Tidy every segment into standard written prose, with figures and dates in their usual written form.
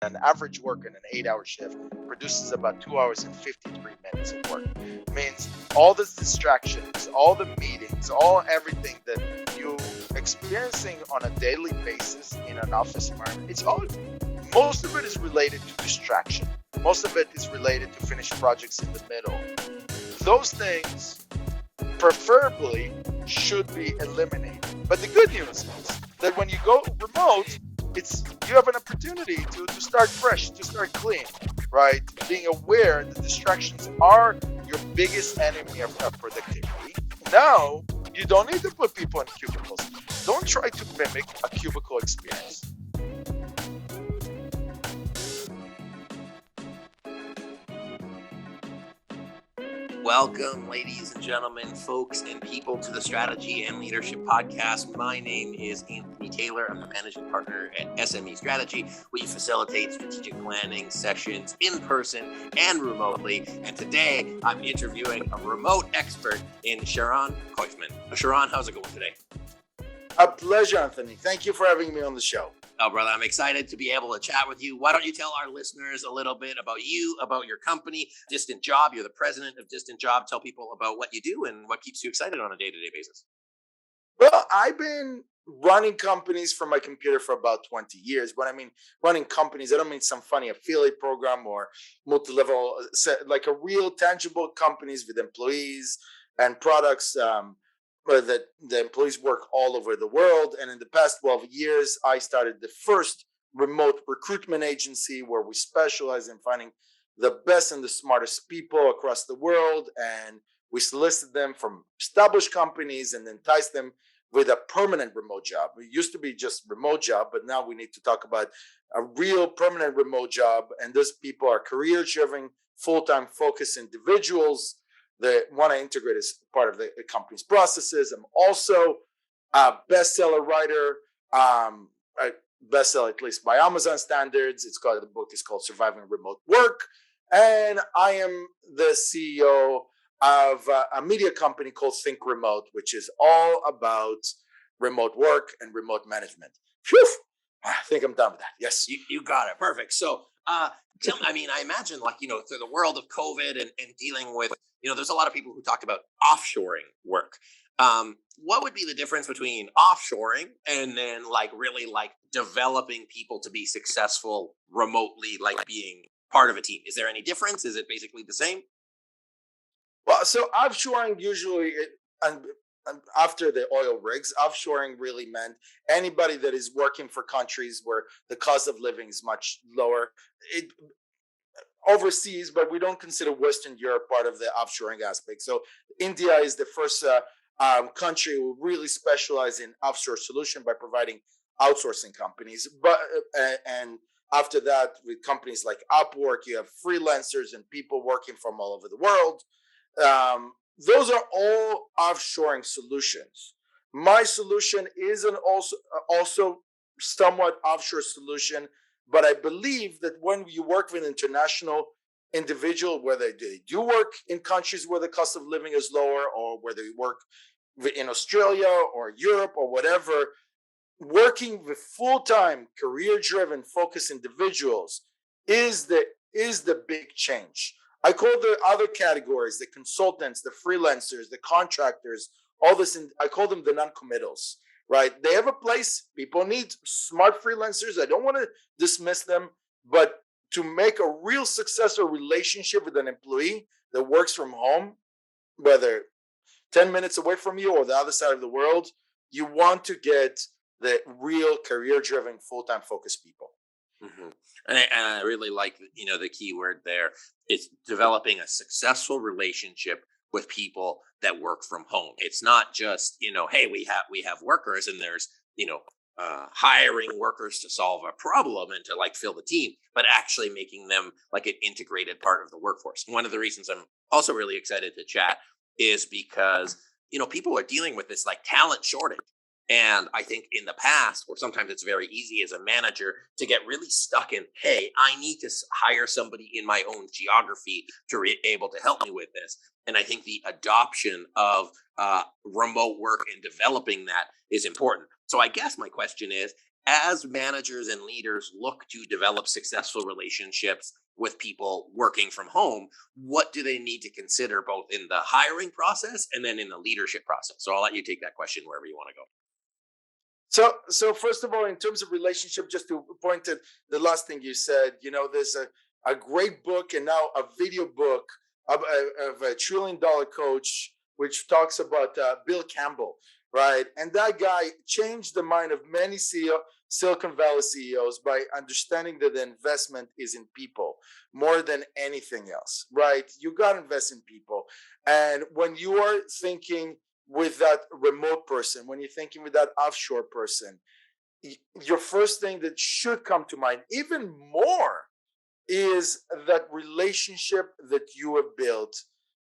an average worker in an 8-hour shift produces about 2 hours and 53 minutes of work. Means all the distractions, all the meetings, all everything that you experiencing on a daily basis in an office environment, most of it is related to distraction. Most of it is related to finished projects in the middle. Those things preferably should be eliminated. But the good news is that when you go remote, you have an opportunity to start fresh, to start clean, right? Being aware that distractions are your biggest enemy of productivity. Now, you don't need to put people in cubicles. Don't try to mimic a cubicle experience. Welcome, ladies and gentlemen, folks, and people to the Strategy and Leadership Podcast. My name is Anthony Taylor. I'm the managing partner at SME Strategy. We facilitate strategic planning sessions in person and remotely. And today, I'm interviewing a remote expert in Sharon Koifman. Sharon, how's it going today? A pleasure, Anthony. Thank you for having me on the show. Oh, brother, I'm excited to be able to chat with you. Why don't you tell our listeners a little bit about you, about your company, DistantJob. You're the president of DistantJob. Tell people about what you do and what keeps you excited on a day-to-day basis. Well, I've been running companies from my computer for about 20 years. When I mean running companies, I don't mean some funny affiliate program or multi-level, like a real tangible companies with employees and products that the employees work all over the world. And in the past 12 years, I started the first remote recruitment agency where we specialize in finding the best and the smartest people across the world. And we solicit them from established companies and entice them with a permanent remote job. It used to be just remote job, but now we need to talk about a real permanent remote job. And those people are career-driven, full-time focused individuals that want to integrate as part of the company's processes. I'm also a bestseller writer, bestseller at least by Amazon standards. The book is called Surviving Remote Work. And I am the CEO of a media company called Think Remote, which is all about remote work and remote management. Phew, I think I'm done with that. Yes. You got it. Perfect. So, I imagine through the world of COVID and dealing with, there's a lot of people who talk about offshoring work. What would be the difference between offshoring and then really developing people to be successful remotely, being part of a team? Is there any difference? Is it basically the same? Well, so offshoring usually, after the oil rigs, offshoring really meant anybody that is working for countries where the cost of living is much lower. Overseas, but we don't consider Western Europe part of the offshoring aspect. So India is the first country who really specialize in offshore solution by providing outsourcing companies. And after that, with companies like Upwork, you have freelancers and people working from all over the world. Those are all offshoring solutions. My solution is also somewhat offshore solution, but I believe that when you work with international individual, whether they do work in countries where the cost of living is lower, or whether you work in Australia or Europe or whatever, working with full-time, career-driven, focused individuals is the big change. I call the other categories, the consultants, the freelancers, the contractors, all this, I call them the non-committals, right? They have a place. People need smart freelancers. I don't want to dismiss them, but to make a real successful relationship with an employee that works from home, whether 10 minutes away from you or the other side of the world, you want to get the real career-driven, full-time focused people. Mm-hmm. And I really like, the key word there is developing a successful relationship with people that work from home. It's not just, hey, we have workers and there's, hiring workers to solve a problem and to fill the team, but actually making them an integrated part of the workforce. One of the reasons I'm also really excited to chat is because, people are dealing with this talent shortage. And I think in the past, or sometimes it's very easy as a manager to get really stuck in, hey, I need to hire somebody in my own geography to be able to help me with this. And I think the adoption of remote work and developing that is important. So I guess my question is, as managers and leaders look to develop successful relationships with people working from home, what do they need to consider both in the hiring process and then in the leadership process? So I'll let you take that question wherever you want to go. So first of all, in terms of relationship, just to point to the last thing you said, there's a great book and now a video book of a $1 trillion coach, which talks about Bill Campbell, right? And that guy changed the mind of many Silicon Valley CEOs by understanding that the investment is in people more than anything else, right? You got to invest in people. And when you are thinking with that remote person, when you're thinking with that offshore person, your first thing that should come to mind, even more, is that relationship that you have built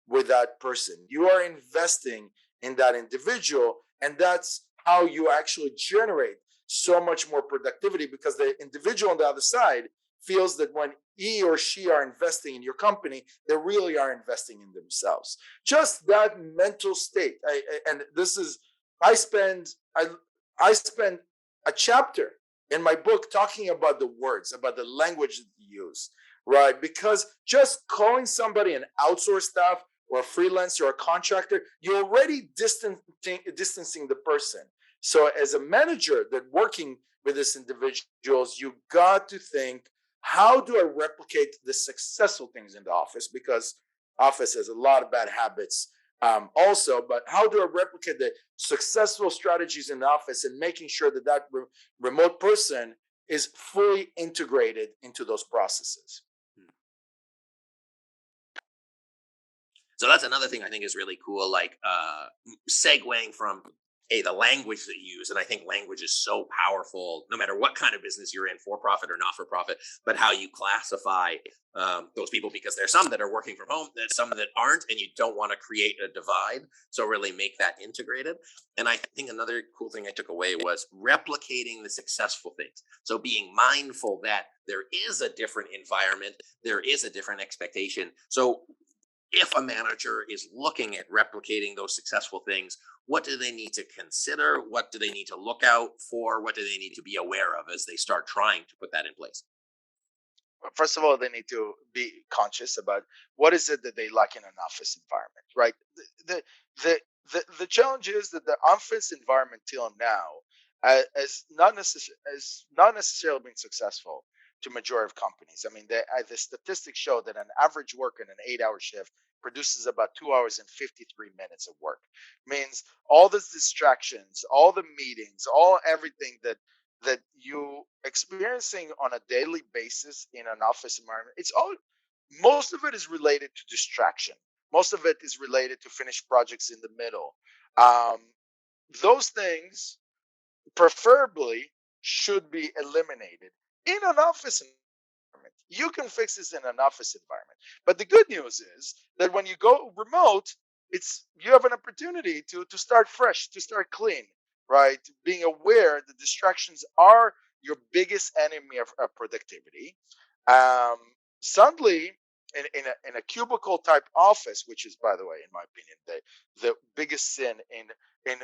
with that person. You are investing in that individual, and that's how you actually generate so much more productivity, because the individual on the other side feels that when he or she are investing in your company, they really are investing in themselves. Just that mental state. And this is, I spend I spend a chapter in my book talking about the words, about the language that you use, right? Because just calling somebody an outsourced staff or a freelancer or a contractor, you're already distancing the person. So as a manager that working with these individuals, you got to think, how do I replicate the successful things in the office? Because office has a lot of bad habits also, but how do I replicate the successful strategies in the office and making sure that remote person is fully integrated into those processes? So that's another thing I think is really cool, like segueing from the language that you use. And I think language is so powerful, no matter what kind of business you're in, for profit or not for profit, but how you classify those people, because there's some that are working from home, there's some that aren't, and you don't want to create a divide. So really make that integrated. And I think another cool thing I took away was replicating the successful things. So being mindful that there is a different environment, there is a different expectation. So if a manager is looking at replicating those successful things, what do they need to consider? What do they need to look out for? What do they need to be aware of as they start trying to put that in place? First of all, they need to be conscious about what is it that they lack in an office environment, right? The the challenge is that the office environment till now has not necessarily been successful to majority of companies. I mean, the statistics show that an average worker in an 8-hour shift produces about 2 hours and 53 minutes of work. Means all the distractions, all the meetings, all everything that you experiencing on a daily basis in an office environment, it's all, most of it is related to distraction. Most of it is related to finished projects in the middle. um, those things preferably should be eliminated in an office environment. You can fix this in an office environment, but the good news is that when you go remote, it's, you have an opportunity to start fresh, to start clean, right? Being aware that distractions are your biggest enemy of productivity. um, Suddenly, in a cubicle type office, which is, by the way, in my opinion, the biggest sin in in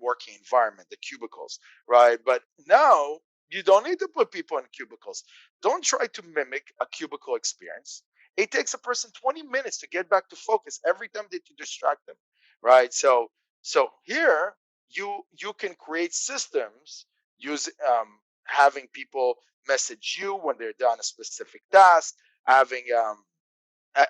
working environment, the cubicles, right? But now you don't need to put people in cubicles. Don't try to mimic a cubicle experience. It takes a person 20 minutes to get back to focus every time that you distract them, right? So here you can create systems, use having people message you when they're done a specific task, having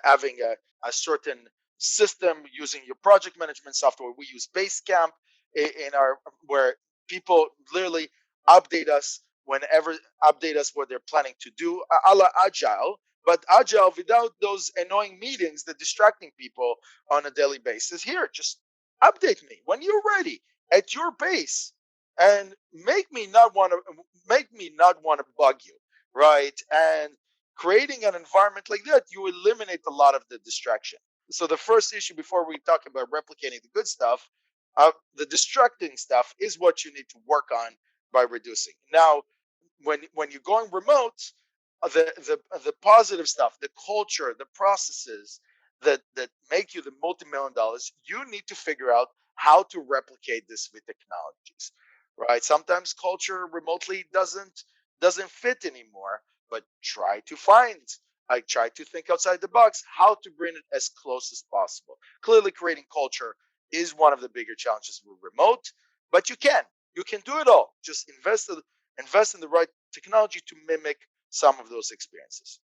having a certain system using your project management software. We use Basecamp in our, where people literally update us whenever, update us what they're planning to do, a la agile, but agile without those annoying meetings that distracting people on a daily basis. Here, just update me when you're ready at your pace, and make me not want to bug you, right? And creating an environment like that, you eliminate a lot of the distraction. So the first issue before we talk about replicating the good stuff, the distracting stuff is what you need to work on by reducing. Now, when you're going remote, the positive stuff, the culture, the processes that make you the multi-million dollars, you need to figure out how to replicate this with technologies, right? Sometimes culture remotely doesn't fit anymore, but try to find, like, try to think outside the box how to bring it as close as possible. Clearly, creating culture is one of the bigger challenges with remote, but you can do it all. Just invest in the right technology to mimic some of those experiences.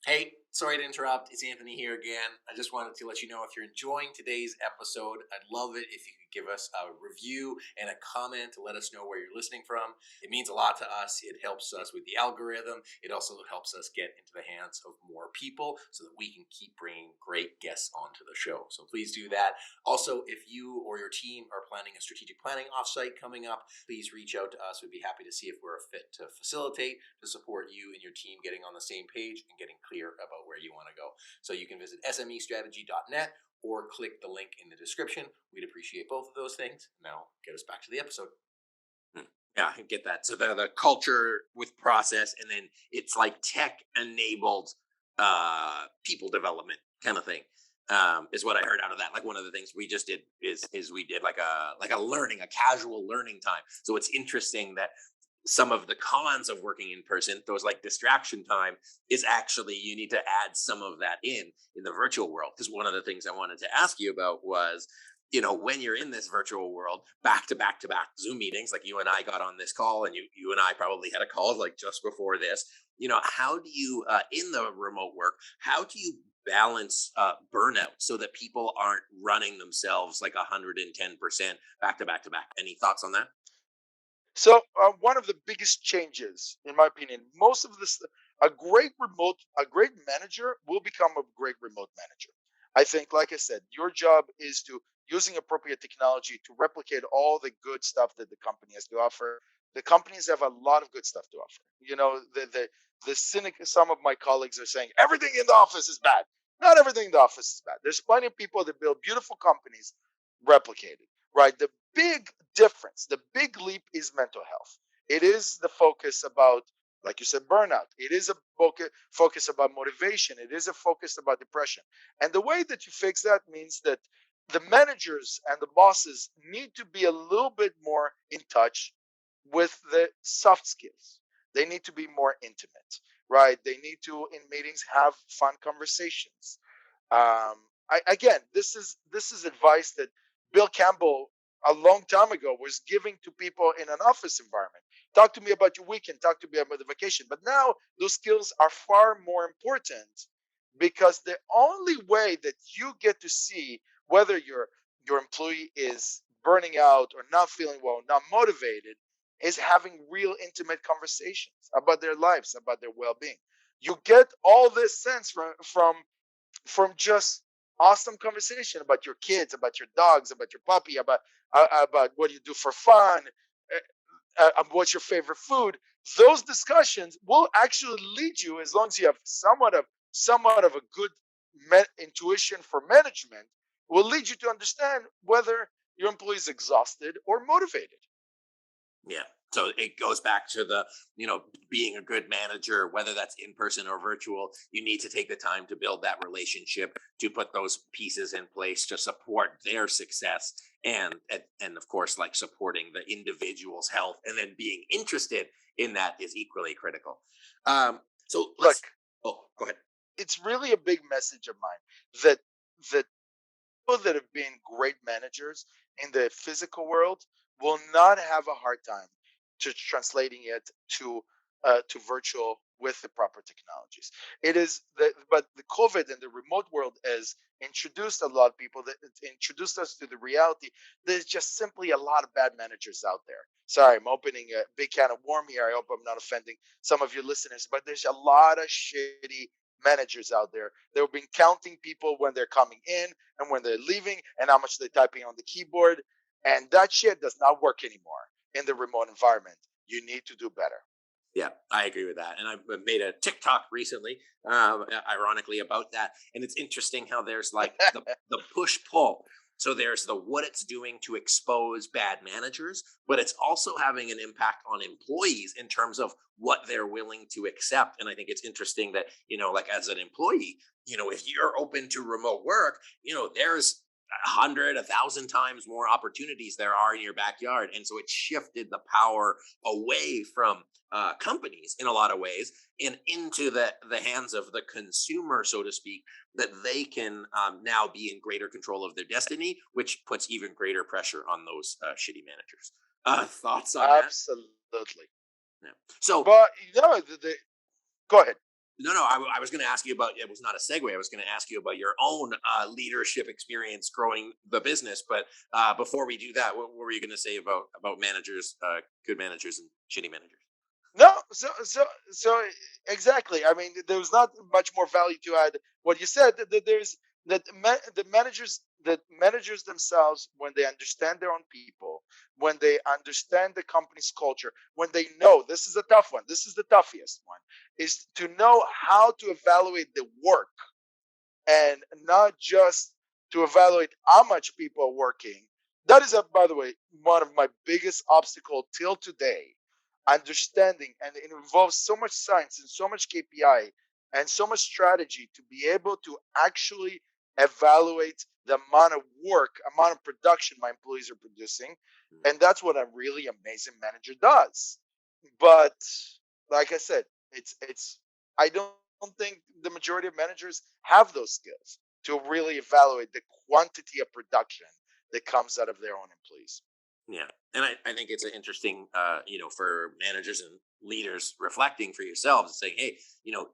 Hey, sorry to interrupt. It's Anthony here again. I just wanted to let you know if you're enjoying today's episode, I'd love it if you could give us a review and a comment to let us know where you're listening from. It means a lot to us. It helps us with the algorithm. It also helps us get into the hands of more people so that we can keep bringing great guests onto the show. So please do that. Also, if you or your team are planning a strategic planning offsite coming up, please reach out to us. We'd be happy to see if we're a fit to facilitate, to support you and your team getting on the same page and getting clear about where you want to go. So you can visit SMEstrategy.net or click the link in the description. We'd appreciate both of those things. Now, get us back to the episode. Yeah, I get that. So the culture with process, and then it's like tech enabled people development kind of thing. Is what I heard out of that. Like one of the things we just did is we did like a learning, a casual learning time. So it's interesting that some of the cons of working in person, those like distraction time, is actually you need to add some of that in the virtual world. Because one of the things I wanted to ask you about was, when you're in this virtual world, back to back to back Zoom meetings, like you and I got on this call, and you and I probably had a call like just before this. How do you in the remote work? How do you balance burnout so that people aren't running themselves like 110% back to back to back? Any thoughts on that? So one of the biggest changes, in my opinion, most of this, a great manager will become a great remote manager. I think, like I said, your job is to using appropriate technology to replicate all the good stuff that the company has to offer. The companies have a lot of good stuff to offer. The cynic. Some of my colleagues are saying everything in the office is bad. Not everything in the office is bad. There's plenty of people that build beautiful companies replicated, right? The big difference, the big leap is mental health. It is the focus about, like you said, burnout. It is a focus about motivation. It is a focus about depression. And the way that you fix that means that the managers and the bosses need to be a little bit more in touch with the soft skills. They need to be more intimate, right? They need to, in meetings, have fun conversations. Again, this is advice that Bill Campbell a long time ago was giving to people in an office environment. Talk to me about your weekend. Talk to me about the vacation. But now those skills are far more important because the only way that you get to see whether your employee is burning out or not feeling well, not motivated, is having real intimate conversations about their lives, about their well-being. You get all this sense from just awesome conversation about your kids, about your dogs, about your puppy, about what you do for fun, what's your favorite food. Those discussions will actually lead you, as long as you have somewhat of a good intuition for management, will lead you to understand whether your employee is exhausted or motivated. Yeah. So it goes back to the, being a good manager, whether that's in person or virtual, you need to take the time to build that relationship, to put those pieces in place to support their success, and of course, like supporting the individual's health, and then being interested in that is equally critical. So let's, Look, oh, go ahead. it's really a big message of mine that people that have been great managers in the physical world will not have a hard time to translating it to virtual with the proper technologies. But the COVID and the remote world has introduced a lot of people, that it's introduced us to the reality. There's just simply a lot of bad managers out there. Sorry, I'm opening a big can of worm here. I hope I'm not offending some of your listeners, but there's a lot of shitty managers out there. They've been counting people when they're coming in and when they're leaving and how much they're typing on the keyboard. And that shit does not work anymore in the remote environment. You need to do better. Yeah, I agree with that. And I made a TikTok recently, ironically, about that. And it's interesting how there's like the push pull. So there's the what it's doing to expose bad managers, but it's also having an impact on employees in terms of what they're willing to accept. And I think it's interesting that, like as an employee, if you're open to remote work, there's 100, 1,000 times more opportunities there are in your backyard. And so it shifted the power away from companies in a lot of ways and into the hands of the consumer, so to speak, that they can now be in greater control of their destiny, which puts even greater pressure on those shitty managers. Thoughts on that? Absolutely. Yeah. So But go ahead. no, I was going to ask you about. It was not a segue. I was going to ask you about your own leadership experience growing the business. But before we do that, what were you going to say about managers, good managers and shitty managers? No, so exactly. I mean, there's not much more value to add. What you said that there's the managers themselves, when they understand their own people, when they understand the company's culture, when they know this is a tough one, this is the toughest one, is to know how to evaluate the work and not just to evaluate how much people are working. That is, by the way, one of my biggest obstacles till today. Understanding, and it involves so much science and so much KPI and so much strategy to be able to actually evaluate the amount of work, amount of production my employees are producing. Mm. And that's what a really amazing manager does. But like I said, it's I don't think the majority of managers have those skills to really evaluate the quantity of production that comes out of their own employees. Yeah, and I think it's an interesting, for managers and leaders reflecting for yourselves and saying, hey, you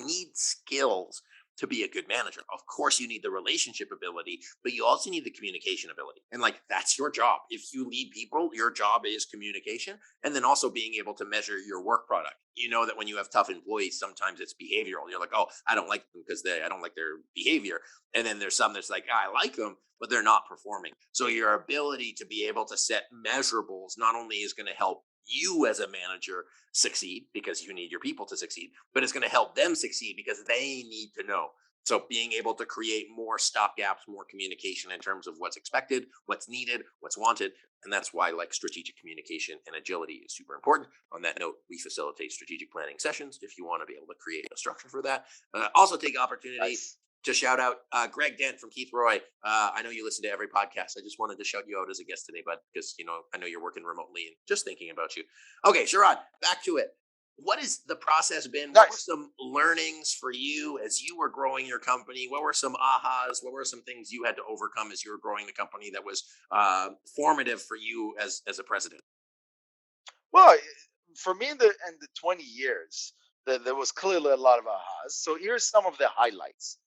need skills to be a good manager. Of course, you need the relationship ability, but you also need the communication ability. And like that's your job. If you lead people, your job is communication and then also being able to measure your work product. You know that when you have tough employees, sometimes it's behavioral. You're like, oh, I don't like them because I don't like their behavior. And then there's some that's like, I like them, but they're not performing. So your ability to be able to set measurables not only is going to help you as a manager succeed because you need your people to succeed, but it's going to help them succeed because they need to know. So being able to create more stop gaps, more communication in terms of what's expected, what's needed, what's wanted. And that's why like strategic communication and agility is super important. On that note, we facilitate strategic planning sessions if you want to be able to create a structure for that. Also take opportunity Nice. to shout out Greg Dent from Keith Roy. I know you listen to every podcast. I just wanted to shout you out as a guest today, bud, because I know you're working remotely and just thinking about you. Okay, Sharon, back to it. What has the process been? What were Nice. some learnings for you as you were growing your company? What were some ahas? What were some things you had to overcome as you were growing the company that was formative for you as a president? Well, for me, in the 20 years, there was clearly a lot of ahas. So here's some of the highlights.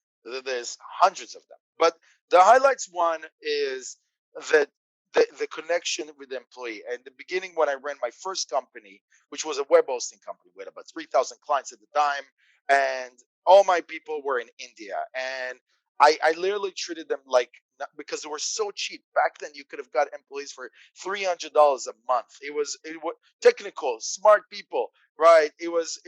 There's hundreds of them, but the highlights one is that the connection with the employee. And the beginning, when I ran my first company, which was a web hosting company, we had about 3,000 clients at the time, and all my people were in India, and I literally treated them like, because they were so cheap back then. You could have got employees for $300 a month. It was technical, smart people, right? It was,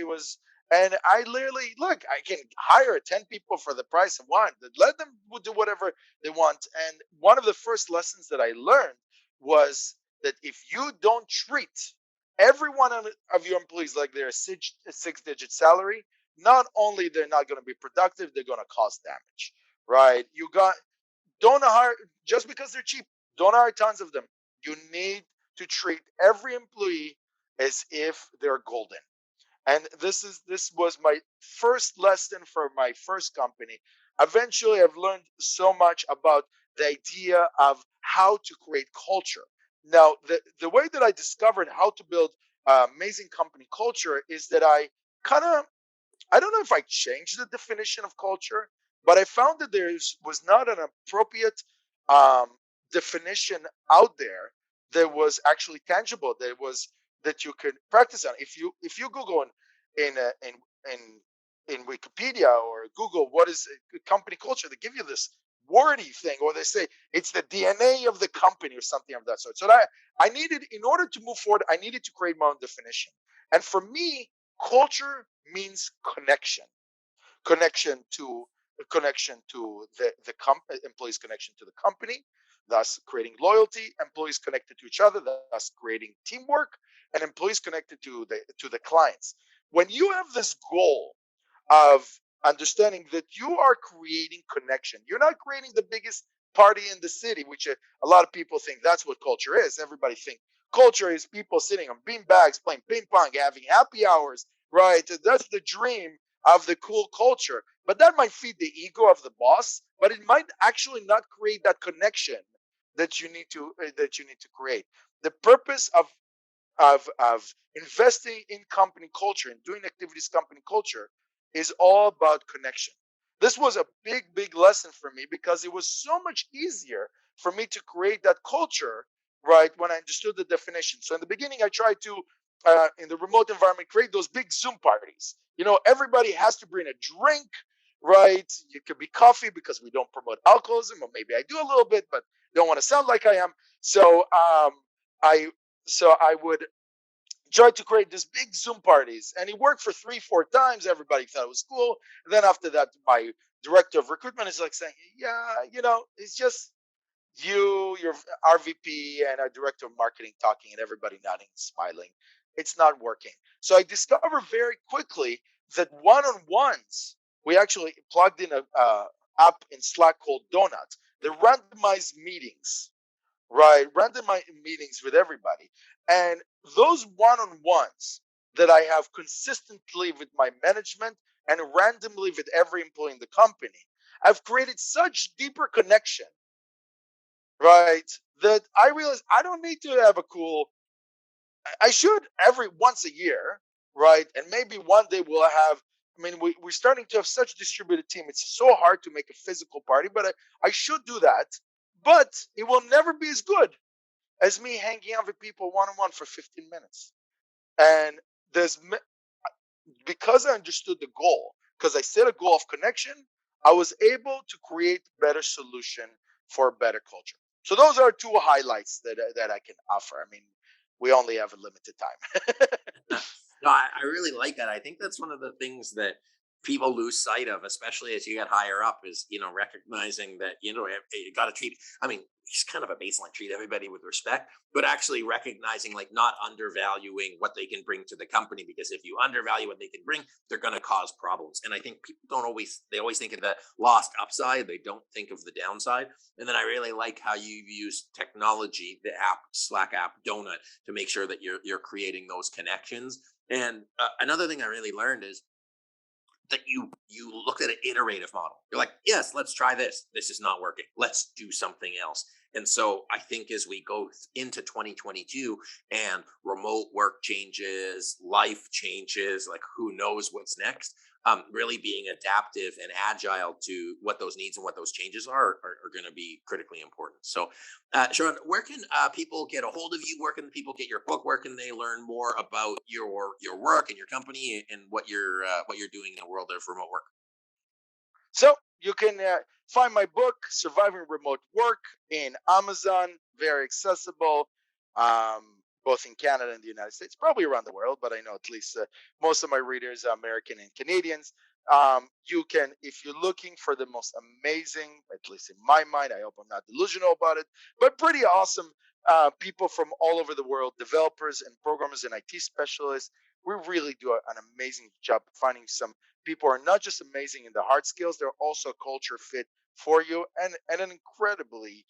and I literally look. I can hire 10 people for the price of one. Let them do whatever they want. And one of the first lessons that I learned was that if you don't treat every one of your employees like they're a six-digit salary, not only they're not going to be productive, they're going to cause damage, right? Don't hire just because they're cheap. Don't hire tons of them. You need to treat every employee as if they're golden. And this was my first lesson for my first company. Eventually, I've learned so much about the idea of how to create culture. Now, the way that I discovered how to build amazing company culture is that kind of I don't know if I changed the definition of culture, but I found that there was not an appropriate um, definition out there that was actually tangible. That you could practice on. If you Google in Wikipedia or Google what is a company culture, they give you this wordy thing, or they say it's the DNA of the company or something of that sort. So that I needed, in order to move forward, I needed to create my own definition. And for me, culture means connection to employees, connection to the company, thus creating loyalty, employees connected to each other, thus creating teamwork, and employees connected to the clients. When you have this goal of understanding that you are creating connection, you're not creating the biggest party in the city, which a lot of people think that's what culture is. Everybody think culture is people sitting on bean bags, playing ping pong, having happy hours, right? That's the dream of the cool culture. But that might feed the ego of the boss, but it might actually not create that connection that you need to create. The purpose of investing in company culture and doing activities company culture is all about connection. This was a big lesson for me because it was so much easier for me to create that culture, right, when I understood the definition. So in the beginning I tried to in the remote environment create those big Zoom parties. Everybody has to bring a drink, right? It could be coffee because we don't promote alcoholism, or maybe I do a little bit but don't want to sound like I am. So um i so i would tried to create these big Zoom parties, and it worked for 3, 4 times. Everybody thought it was cool. And then after that, my director of recruitment is like saying, "Yeah, it's just your RVP and our director of marketing talking, and everybody nodding and smiling. It's not working." So I discovered very quickly that one-on-ones. We actually plugged in a app in Slack called Donuts. The randomized meetings, right? Random meetings with everybody. And those one on ones that I have consistently with my management and randomly with every employee in the company, I've created such deeper connection, right? That I realize I don't need to have a cool, I should every once a year, right? And maybe one day we'll have, I mean, we're starting to have such a distributed team. It's so hard to make a physical party, but I should do that. But it will never be as good as me hanging out with people one on one for 15 minutes. And there's because I understood the goal, because I set a goal of connection, I was able to create better solution for a better culture. So those are two highlights that I can offer. I mean, we only have a limited time. No, I really like that. I think that's one of the things that people lose sight of, especially as you get higher up, is recognizing that you got to treat. I mean, it's kind of a baseline: treat everybody with respect, but actually recognizing, like, not undervaluing what they can bring to the company, because if you undervalue what they can bring, they're going to cause problems. And I think people don't always they always think of the lost upside. They don't think of the downside. And then I really like how you use technology, the app, Slack app, Donut, to make sure that you're creating those connections. And another thing I really learned is that you looked at an iterative model. You're like, yes, let's try this. This is not working. Let's do something else. And so I think as we go into 2022 and remote work changes, life changes, like who knows what's next, really being adaptive and agile to what those needs and what those changes are going to be critically important. So, Sharon, where can people get a hold of you? Where can people get your book? Where can they learn more about your work and your company and what you're doing in the world of remote work? So you can find my book, Surviving Remote Work, in Amazon. Very accessible, both in Canada and the United States, probably around the world, but I know at least most of my readers are American and Canadians. You can, if you're looking for the most amazing, at least in my mind, I hope I'm not delusional about it, but pretty awesome people from all over the world, developers and programmers and IT specialists. We really do an amazing job finding some people who are not just amazing in the hard skills, they're also a culture fit for you, and an incredibly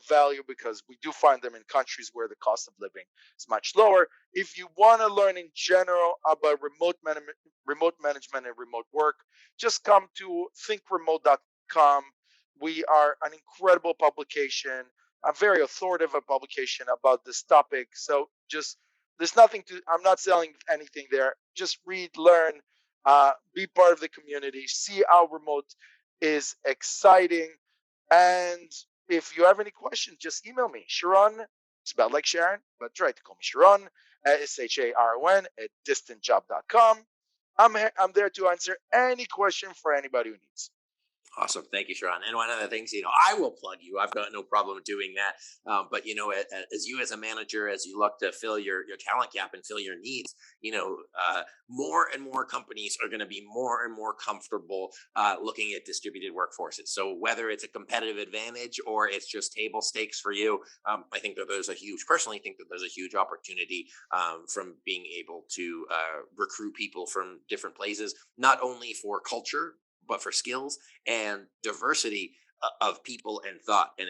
value, because we do find them in countries where the cost of living is much lower. If you want to learn in general about remote management and remote work, just come to thinkremote.com. We are an incredible publication, a very authoritative publication about this topic. So just there's nothing to, I'm not selling anything there. Just read, learn, be part of the community, see how remote is exciting. And if you have any questions, just email me, Sharon, spelled like Sharon, but try to call me Sharon, Sharon at distantjob.com. I'm there to answer any question for anybody who needs. Awesome. Thank you, Sharon. And one of the things, I will plug you. I've got no problem doing that. But, as you as a manager, as you look to fill your talent gap and fill your needs, more and more companies are going to be more and more comfortable looking at distributed workforces. So whether it's a competitive advantage or it's just table stakes for you, I think that personally think that there's a huge opportunity from being able to recruit people from different places, not only for culture, but for skills and diversity. of people and thought. And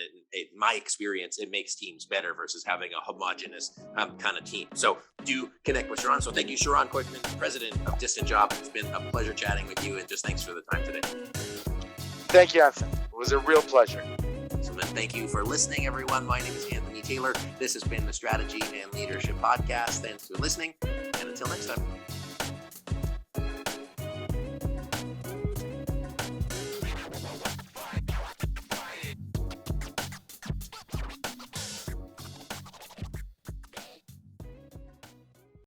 my experience, it makes teams better versus having a homogenous kind of team. So do connect with Sharon. So thank you, Sharon Koifman, president of DistantJob. It's been a pleasure chatting with you, and just thanks for the time today. Thank you, Anthony. It was a real pleasure. So then thank you for listening, everyone. My name is Anthony Taylor. This has been the Strategy and Leadership Podcast. Thanks for listening, and until next time.